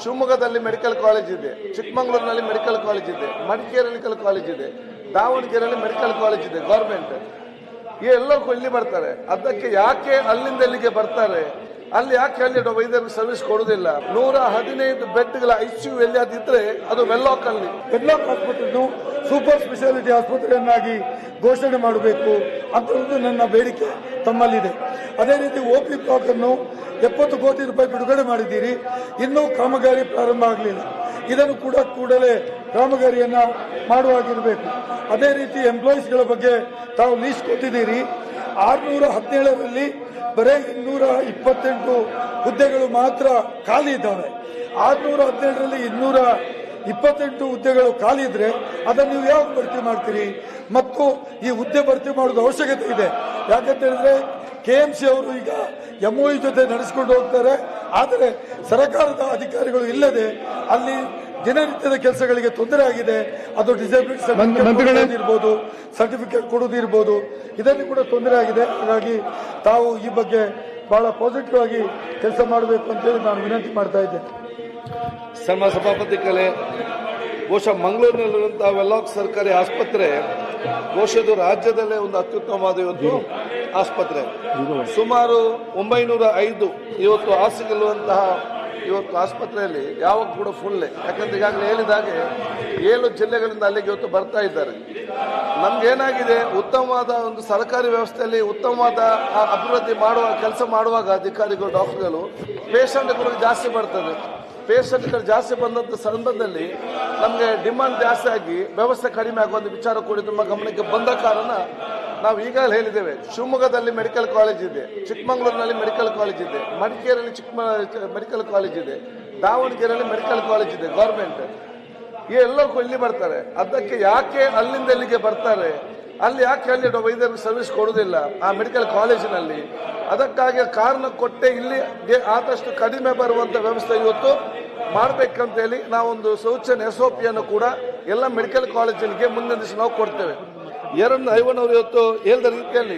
ಶಿವಮೊಗ್ಗದಲ್ಲಿ medical college ಇದೆ, ಚಿಕ್ಕಮಗಳೂರಿನಲ್ಲಿ ಮೆಡಿಕಲ್ ಕಾಲೇಜ್ ಇದೆ, ಮಡಿಕೇರಿಯಲ್ಲಿ ಮೆಡಿಕಲ್ ಕಾಲೇಜ್ ಇದೆ, ದಾವಣಗೆರೆಯಲ್ಲಿ ಮೆಡಿಕಲ್ ಕಾಲೇಜ್ ಇದೆ ಗೌರ್ಮೆಂಟ್. ಈ ಎಲ್ಲರೂ ಇಲ್ಲಿ ಬರ್ತಾರೆ. ಅದಕ್ಕೆ ಯಾಕೆ ಅಲ್ಲಿಂದ ಇಲ್ಲಿಗೆ ಬರ್ತಾರೆ? ಅಲ್ಲಿ ಯಾಕೆ ಅಲ್ಲಿ ವೈದ್ಯರಿಗೆ ಸರ್ವಿಸ್ ಕೊಡುವುದಿಲ್ಲ? 115 ಬೆಡ್ಗಳ ICU ಎಲ್ಲಿಯಾದಿದ್ರೆ ಅದು ವೆಲ್ಲಾಕ್ ಅಲ್ಲಿ. ವೆಲ್ಲಾಕ್ ಆಸ್ಪತ್ರೆಯನ್ನು ಸೂಪರ್ ಸ್ಪೆಷಾಲಿಟಿ ಆಸ್ಪತ್ರೆಯನ್ನಾಗಿ ಘೋಷಣೆ ಮಾಡಬೇಕು ಅಂತ ನನ್ನ ಬೇಡಿಕೆ ತಮ್ಮಲ್ಲಿದೆ. ಅದೇ ರೀತಿ OP ಬ್ಲಾಕ್ ಅನ್ನು 70 ಕೋಟಿ ರೂಪಾಯಿ ಬಿಡುಗಡೆ ಮಾಡಿದ್ದೀರಿ, ಇನ್ನೂ ಕಾಮಗಾರಿ ಪ್ರಾರಂಭ ಆಗಲಿಲ್ಲ. ಇದನ್ನು ಕೂಡ ಕೂಡಲೇ ಕಾಮಗಾರಿಯನ್ನ ಮಾಡುವಾಗಿರಬೇಕು. ಅದೇ ರೀತಿ ಎಂಪ್ಲಾಯೀಸ್ಗಳ ಬಗ್ಗೆ ತಾವು ಲೀಸ್ಟ್ ಕೊಟ್ಟಿದ್ದೀರಿ. 617ರಲ್ಲಿ ಬರೀ 228 ಹುದ್ದೆಗಳು ಮಾತ್ರ ಖಾಲಿ ಇದ್ದಾವೆ. 617ರಲ್ಲಿ 228 ಹುದ್ದೆಗಳು ಖಾಲಿ ಇದ್ರೆ ಅದನ್ನು ನೀವು ಯಾವಾಗ ಭರ್ತಿ ಮಾಡ್ತೀರಿ? ಮತ್ತು ಈ ಹುದ್ದೆ ಭರ್ತಿ ಮಾಡೋದು ಅವಶ್ಯಕತೆ ಇದೆ. ಯಾಕಂತ ಹೇಳಿದ್ರೆ KMC ಅವರು ಈಗ MOU ಜೊತೆ ನಡೆಸಿಕೊಂಡು ಹೋಗ್ತಾರೆ. ಆದರೆ ಸರ್ಕಾರದ ಅಧಿಕಾರಿಗಳು ಇಲ್ಲದೆ ಅಲ್ಲಿ ದಿನನಿತ್ಯದ ಕೆಲಸಗಳಿಗೆ ತೊಂದರೆ ಆಗಿದೆ. ಅದು ಡಿಸೇಬಿಲಿಟಿ ಸರ್ಟಿಫಿಕೇಟ್ ಇರ್ಬೋದು, ಸರ್ಟಿಫಿಕೇಟ್ ಕೊಡುವುದಿರ್ಬೋದು, ಇದರಲ್ಲಿ ಕೂಡ ತೊಂದರೆ ಆಗಿದೆ. ಹಾಗಾಗಿ ತಾವು ಈ ಬಗ್ಗೆ ಬಹಳ ಪಾಸಿಟಿವ್ ಆಗಿ ಕೆಲಸ ಮಾಡಬೇಕು ಅಂತೇಳಿ ನಾನು ವಿನಂತಿ ಮಾಡ್ತಾ ಇದ್ದೇನೆ. ಸನ್ಮಾನ್ಯ ಸಭಾಪತಿ ಕಲೆ, ಬಹುಶಃ ಮಂಗಳೂರಿನಲ್ಲಿರುವಂತಹ ವೆಲ್ಲಾಕ್ ಸರ್ಕಾರಿ ಆಸ್ಪತ್ರೆ ಬಹುಶಃ ರಾಜ್ಯದಲ್ಲೇ ಒಂದು ಅತ್ಯುತ್ತಮವಾದ ಇವತ್ತು ಆಸ್ಪತ್ರೆ. ಸುಮಾರು 905 ಇವತ್ತು ಹಾಸಿಗೆಲ್ಲುವಂತಹ ಇವತ್ತು ಆಸ್ಪತ್ರೆಯಲ್ಲಿ ಯಾವಾಗ ಕೂಡ ಫುಲ್. ಯಾಕಂದ್ರೆ ಈಗಾಗಲೇ ಹೇಳಿದಾಗೆ 7 ಜಿಲ್ಲೆಗಳಿಂದ ಅಲ್ಲಿಗೆ ಇವತ್ತು ಬರ್ತಾ ಇದ್ದಾರೆ. ನಮ್ಗೇನಾಗಿದೆ, ಉತ್ತಮವಾದ ಒಂದು ಸರ್ಕಾರಿ ವ್ಯವಸ್ಥೆಯಲ್ಲಿ ಉತ್ತಮವಾದ ಅಭಿವೃದ್ಧಿ ಮಾಡುವ ಕೆಲಸ ಮಾಡುವಾಗ ಅಧಿಕಾರಿಗಳು, ಡಾಕ್ಟರ್ಗಳು ಪೇಷಂಟ್ಗಳು ಜಾಸ್ತಿ ಬರ್ತದೆ. ಪೇಷಂಟ್ಗಳು ಜಾಸ್ತಿ ಬಂದಂಥ ಸಂದರ್ಭದಲ್ಲಿ ನಮಗೆ ಡಿಮಾಂಡ್ ಜಾಸ್ತಿ ಆಗಿ ವ್ಯವಸ್ಥೆ ಕಡಿಮೆ ಆಗುವಂಥ ವಿಚಾರ ಕೂಡ ತುಂಬ ಗಮನಕ್ಕೆ ಬಂದ ಕಾರಣ ನಾವು ಹೇಳಿದ್ದೇವೆ. ಶಿವಮೊಗ್ಗದಲ್ಲಿ ಮೆಡಿಕಲ್ ಕಾಲೇಜ್ ಇದೆ, ಚಿಕ್ಕಮಗಳೂರಿನಲ್ಲಿ ಮೆಡಿಕಲ್ ಕಾಲೇಜ್ ಇದೆ, ಮಡಿಕೇರಿಯಲ್ಲಿ ಮೆಡಿಕಲ್ ಕಾಲೇಜ್ ಇದೆ, ದಾವಣಗೆರೆಯಲ್ಲಿ ಮೆಡಿಕಲ್ ಕಾಲೇಜ್ ಇದೆ ಗೌರ್ಮೆಂಟ್. ಈ ಎಲ್ಲರೂ ಇಲ್ಲಿ ಬರ್ತಾರೆ. ಅದಕ್ಕೆ ಯಾಕೆ ಅಲ್ಲಿಂದ ಇಲ್ಲಿಗೆ ಬರ್ತಾರೆ? ಅಲ್ಲಿ ಯಾಕೆ ಅಲ್ಲಿ ವೈದ್ಯರಿಗೆ ಸರ್ವಿಸ್ ಕೊಡುವುದಿಲ್ಲ ಆ ಮೆಡಿಕಲ್ ಕಾಲೇಜಿನಲ್ಲಿ? ಅದಕ್ಕಾಗಿ ಕಾರಣ ಕೊಟ್ಟೆ ಇಲ್ಲಿ ಆದಷ್ಟು ಕಡಿಮೆ ಬರುವಂತ ವ್ಯವಸ್ಥೆ ಇವತ್ತು ಮಾಡಬೇಕಂತ ಹೇಳಿ ನಾವೊಂದು ಸೂಚನೆ SOPಯನ್ನು ಕೂಡ ಎಲ್ಲ ಮೆಡಿಕಲ್ ಕಾಲೇಜಿಗೆ ಮುಂದಿನ ದಿವಸ ನಾವು ಕೊಡ್ತೇವೆ. ಐವನವರು ಇವತ್ತು ಹೇಳಿದ ರೀತಿಯಲ್ಲಿ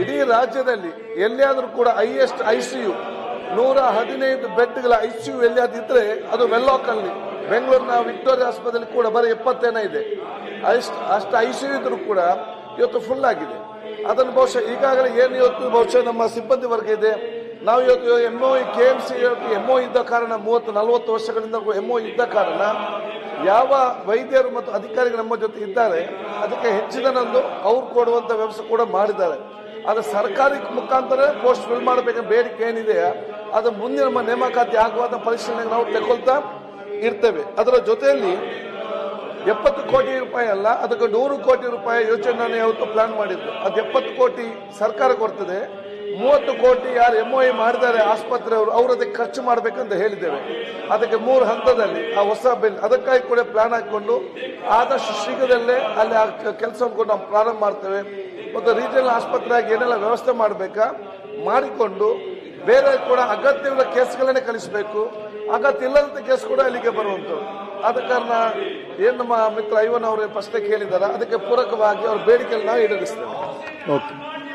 ಇಡೀ ರಾಜ್ಯದಲ್ಲಿ ಎಲ್ಲಿಯಾದರೂ ಕೂಡ ಹೈಯೆಸ್ಟ್ ICU 115 ಬೆಡ್ಗಳ ICU ಎಲ್ಲಿಯಾದಿದ್ರೆ ಅದು ವೆಲ್ಲಾಕ್ ಅಲ್ಲಿ. ಬೆಂಗಳೂರಿನ ವಿಕ್ಟೋರಿಯಾ ಆಸ್ಪತ್ರೆಯಲ್ಲಿ ಕೂಡ ಬರೀ 70 ಇದೆ. ಅಷ್ಟು ICU ಇದ್ರೂ ಕೂಡ ಇವತ್ತು ಫುಲ್ ಆಗಿದೆ. ಅದನ್ನು ಬಹುಶಃ ಈಗಾಗಲೇ ಏನು ಇವತ್ತು ಬಹುಶಃ ನಮ್ಮ ಸಿಬ್ಬಂದಿ ವರ್ಗ ಇದೆ, ನಾವು ಇವತ್ತು MOU KMC MOU ಇದ್ದ ಕಾರಣ 30-40 ವರ್ಷಗಳಿಂದ MOU ಇದ್ದ ಕಾರಣ ಯಾವ ವೈದ್ಯರು ಮತ್ತು ಅಧಿಕಾರಿಗಳು ನಮ್ಮ ಜೊತೆ ಇದ್ದಾರೆ ಅದಕ್ಕೆ ಹೆಚ್ಚಿನದೊಂದು ಅವ್ರು ಕೊಡುವಂತ ವ್ಯವಸ್ಥೆ ಕೂಡ ಮಾಡಿದ್ದಾರೆ. ಅದು ಸರ್ಕಾರಿ ಮುಖಾಂತರ ಪೋಸ್ಟ್ ಫಿಲ್ ಮಾಡಬೇಕಂತ ಬೇಡಿಕೆ ಏನಿದೆಯಾ ಅದು ಮುಂದೆ ನಮ್ಮ ನೇಮಕಾತಿ ಆಗುವಂತ ಪರಿಶೀಲನೆಗೆ ನಾವು ತೆಗೊಳ್ತಾ ಇರ್ತೇವೆ. ಅದರ ಜೊತೆಯಲ್ಲಿ 70 ಕೋಟಿ ರೂಪಾಯಿ ಅಲ್ಲ, ಅದಕ್ಕೆ 100 ಕೋಟಿ ರೂಪಾಯಿ ಯೋಜನೆ ಯಾವತ್ತು ಪ್ಲಾನ್ ಮಾಡಿದ್ರು. ಅದು 70 ಕೋಟಿ ಸರ್ಕಾರ ಕೊಡ್ತದೆ, 30 ಕೋಟಿ ಯಾರು MOU ಮಾಡಿದ್ದಾರೆ ಆಸ್ಪತ್ರೆಯವರು ಅವರು ಅದಕ್ಕೆ ಖರ್ಚು ಮಾಡಬೇಕಂತ ಹೇಳಿದ್ದೇವೆ. ಅದಕ್ಕೆ 3 ಹಂತದಲ್ಲಿ ಆ ಹೊಸ ಬಿಲ್ ಅದಕ್ಕಾಗಿ ಕೂಡ ಪ್ಲಾನ್ ಹಾಕಿಕೊಂಡು ಆದಷ್ಟು ಶೀಘ್ರದಲ್ಲೇ ಅಲ್ಲಿ ಆ ಕೆಲಸವನ್ನು ನಾವು ಪ್ರಾರಂಭ ಮಾಡ್ತೇವೆ. ಮತ್ತು ರೀಜನಲ್ ಆಸ್ಪತ್ರೆಯಾಗಿ ಏನೆಲ್ಲ ವ್ಯವಸ್ಥೆ ಮಾಡಬೇಕಾ ಮಾಡಿಕೊಂಡು ಬೇರೆ ಕೂಡ ಅಗತ್ಯವಿಲ್ಲ ಕೇಸ್ಗಳನ್ನೇ ಕಳಿಸಬೇಕು, ಅಗತ್ಯ ಇಲ್ಲದಂತ ಕೇಸ್ ಕೂಡ ಅಲ್ಲಿಗೆ ಬರುವಂಥದ್ದು. ಆದ ಕಾರಣ ಏನು ನಮ್ಮ ಮಿತ್ರ ಐವನ್ ಅವರು ಪ್ರಶ್ನೆ ಕೇಳಿದಾರ ಅದಕ್ಕೆ ಪೂರಕವಾಗಿ ಅವ್ರ ಬೇಡಿಕೆಯನ್ನು ನಾವು ಈಡೇರಿಸ್ತೇವೆ. ಓಕೆ.